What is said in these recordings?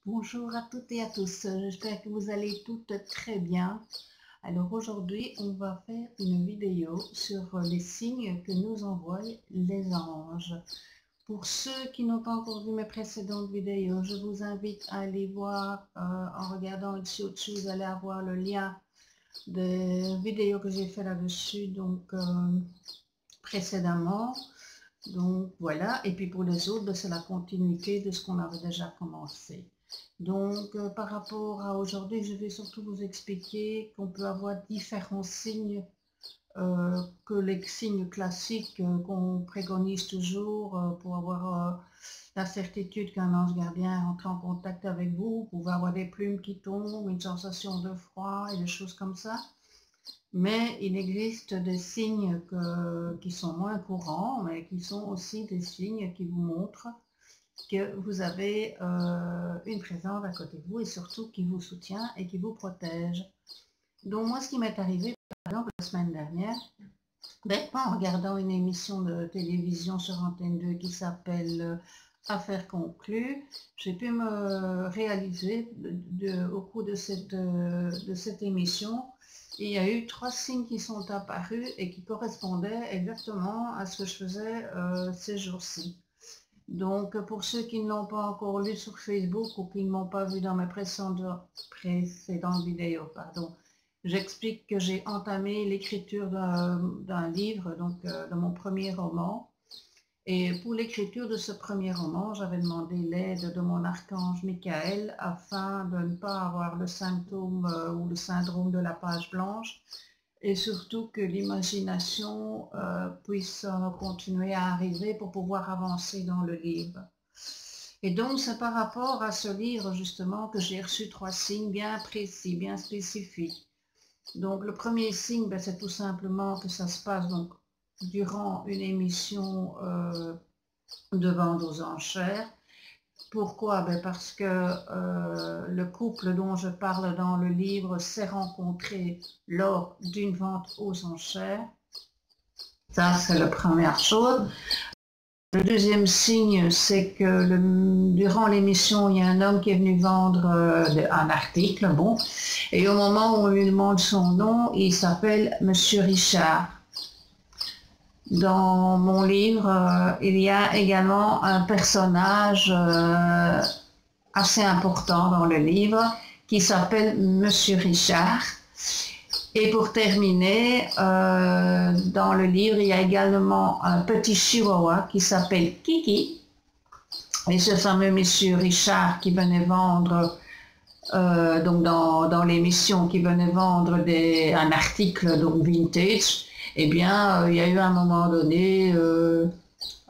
Bonjour à toutes et à tous, j'espère que vous allez toutes très bien. Alors aujourd'hui, on va faire une vidéo sur les signes que nous envoient les anges. Pour ceux qui n'ont pas encore vu mes précédentes vidéos, je vous invite à aller voir, en regardant ici au-dessus, vous allez avoir le lien des vidéos que j'ai fait là-dessus, donc précédemment. Donc voilà, et puis pour les autres, c'est la continuité de ce qu'on avait déjà commencé. Donc par rapport à aujourd'hui, je vais surtout vous expliquer qu'on peut avoir différents signes que les signes classiques qu'on préconise toujours pour avoir la certitude qu'un ange gardien est rentré en contact avec vous. Vous pouvez avoir des plumes qui tombent, une sensation de froid et des choses comme ça. Mais il existe des signes qui sont moins courants, mais qui sont aussi des signes qui vous montrent que vous avez une présence à côté de vous et surtout qui vous soutient et qui vous protège. Donc moi, ce qui m'est arrivé, par exemple, la semaine dernière, en regardant une émission de télévision sur Antenne 2 qui s'appelle Affaires conclues, j'ai pu me réaliser au cours de cette émission, il y a eu 3 signes qui sont apparus et qui correspondaient exactement à ce que je faisais ces jours-ci. Donc, pour ceux qui ne l'ont pas encore lu sur Facebook ou qui ne m'ont pas vu dans mes précédentes vidéos, j'explique que j'ai entamé l'écriture d'un livre, donc de mon premier roman. Et pour l'écriture de ce premier roman, j'avais demandé l'aide de mon archange Michael afin de ne pas avoir le symptôme ou le syndrome de la page blanche et surtout que l'imagination puisse continuer à arriver pour pouvoir avancer dans le livre. Et donc c'est par rapport à ce livre justement que j'ai reçu 3 signes bien précis, bien spécifiques. Donc le premier signe, c'est tout simplement que ça se passe donc durant une émission de vente aux enchères. Pourquoi? Parce que le couple dont je parle dans le livre s'est rencontré lors d'une vente aux enchères. Ça, c'est la première chose. Le deuxième signe, c'est que durant l'émission, il y a un homme qui est venu vendre un article, et au moment où on lui demande son nom, il s'appelle Monsieur Richard. Dans mon livre, il y a également un personnage assez important dans le livre qui s'appelle Monsieur Richard. Et pour terminer, dans le livre, il y a également un petit chihuahua qui s'appelle Kiki. Et ce fameux Monsieur Richard qui venait vendre, donc dans l'émission, qui venait vendre un article donc vintage, eh bien, il y a eu à un moment donné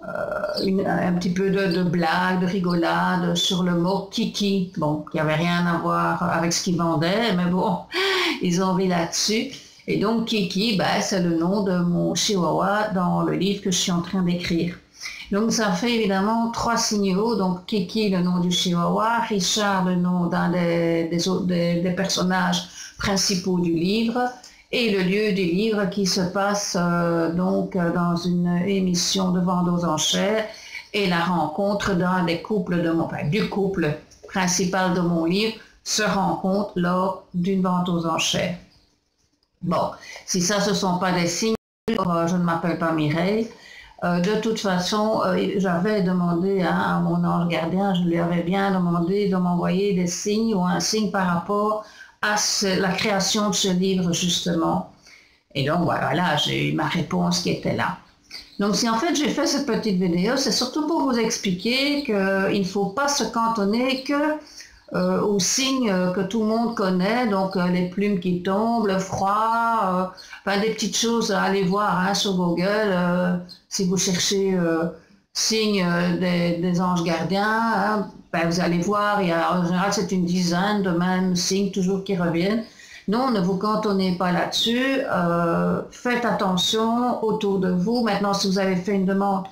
un petit peu de blague, de rigolade sur le mot Kiki, qui n'avait rien à voir avec ce qu'ils vendaient, mais ils ont ri là-dessus. Et donc Kiki, c'est le nom de mon chihuahua dans le livre que je suis en train d'écrire. Donc ça fait évidemment 3 signaux, donc Kiki, le nom du chihuahua, Richard, le nom d'un des personnages principaux du livre, et le lieu du livre qui se passe donc dans une émission de vente aux enchères et la rencontre d'un des couples du couple principal de mon livre se rencontre lors d'une vente aux enchères. Si ça ce ne sont pas des signes, je ne m'appelle pas Mireille. De toute façon, j'avais demandé à mon ange gardien, je lui avais bien demandé de m'envoyer des signes ou un signe par rapport à la création de ce livre justement. Et donc voilà, j'ai eu ma réponse qui était là. Donc si en fait j'ai fait cette petite vidéo, c'est surtout pour vous expliquer qu'il ne faut pas se cantonner que aux signes que tout le monde connaît, donc les plumes qui tombent, le froid, des petites choses à aller voir sur Google, si vous cherchez signes des anges gardiens, vous allez voir, en général c'est une dizaine de mêmes signes toujours qui reviennent. Non, ne vous cantonnez pas là-dessus, faites attention autour de vous. Maintenant, si vous avez fait une demande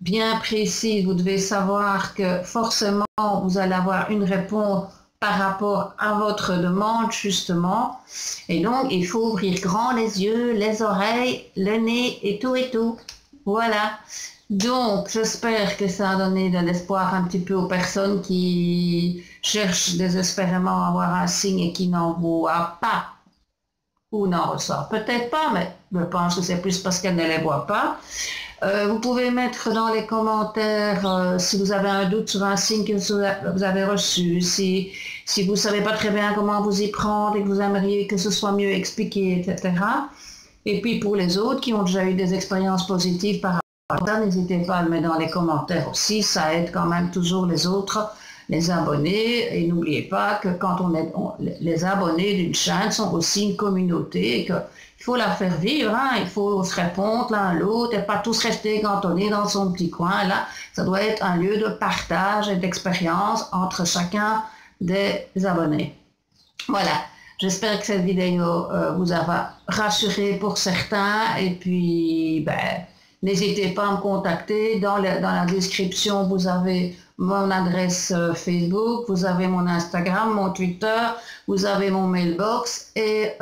bien précise, vous devez savoir que forcément vous allez avoir une réponse par rapport à votre demande justement. Et donc, il faut ouvrir grand les yeux, les oreilles, le nez et tout et tout. Voilà. Donc, j'espère que ça a donné de l'espoir un petit peu aux personnes qui cherchent désespérément à avoir un signe et qui n'en voient pas ou n'en ressortent peut-être pas, mais je pense que c'est plus parce qu'elles ne les voient pas. Vous pouvez mettre dans les commentaires si vous avez un doute sur un signe que vous avez reçu, si vous ne savez pas très bien comment vous y prendre et que vous aimeriez que ce soit mieux expliqué, etc. Et puis pour les autres qui ont déjà eu des expériences positives par rapport à ça, n'hésitez pas à le mettre dans les commentaires aussi, ça aide quand même toujours les autres, les abonnés. Et n'oubliez pas que quand les abonnés d'une chaîne sont aussi une communauté et qu'il faut la faire vivre, hein, il faut se répondre l'un à l'autre et pas tous rester cantonnés dans son petit coin. Là, ça doit être un lieu de partage et d'expérience entre chacun des abonnés. Voilà, j'espère que cette vidéo vous a rassuré pour certains et puis n'hésitez pas à me contacter. Dans la description, vous avez mon adresse Facebook, vous avez mon Instagram, mon Twitter, vous avez mon mailbox et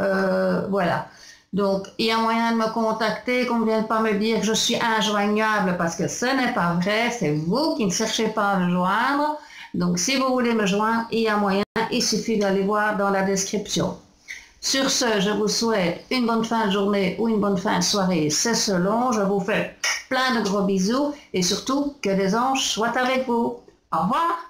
voilà. Donc, il y a moyen de me contacter, qu'on ne vienne pas me dire que je suis injoignable parce que ce n'est pas vrai, c'est vous qui ne cherchez pas à me joindre. Donc, si vous voulez me joindre, il y a moyen, il suffit d'aller voir dans la description. Sur ce, je vous souhaite une bonne fin de journée ou une bonne fin de soirée, c'est selon. Je vous fais plein de gros bisous et surtout que les anges soient avec vous. Au revoir!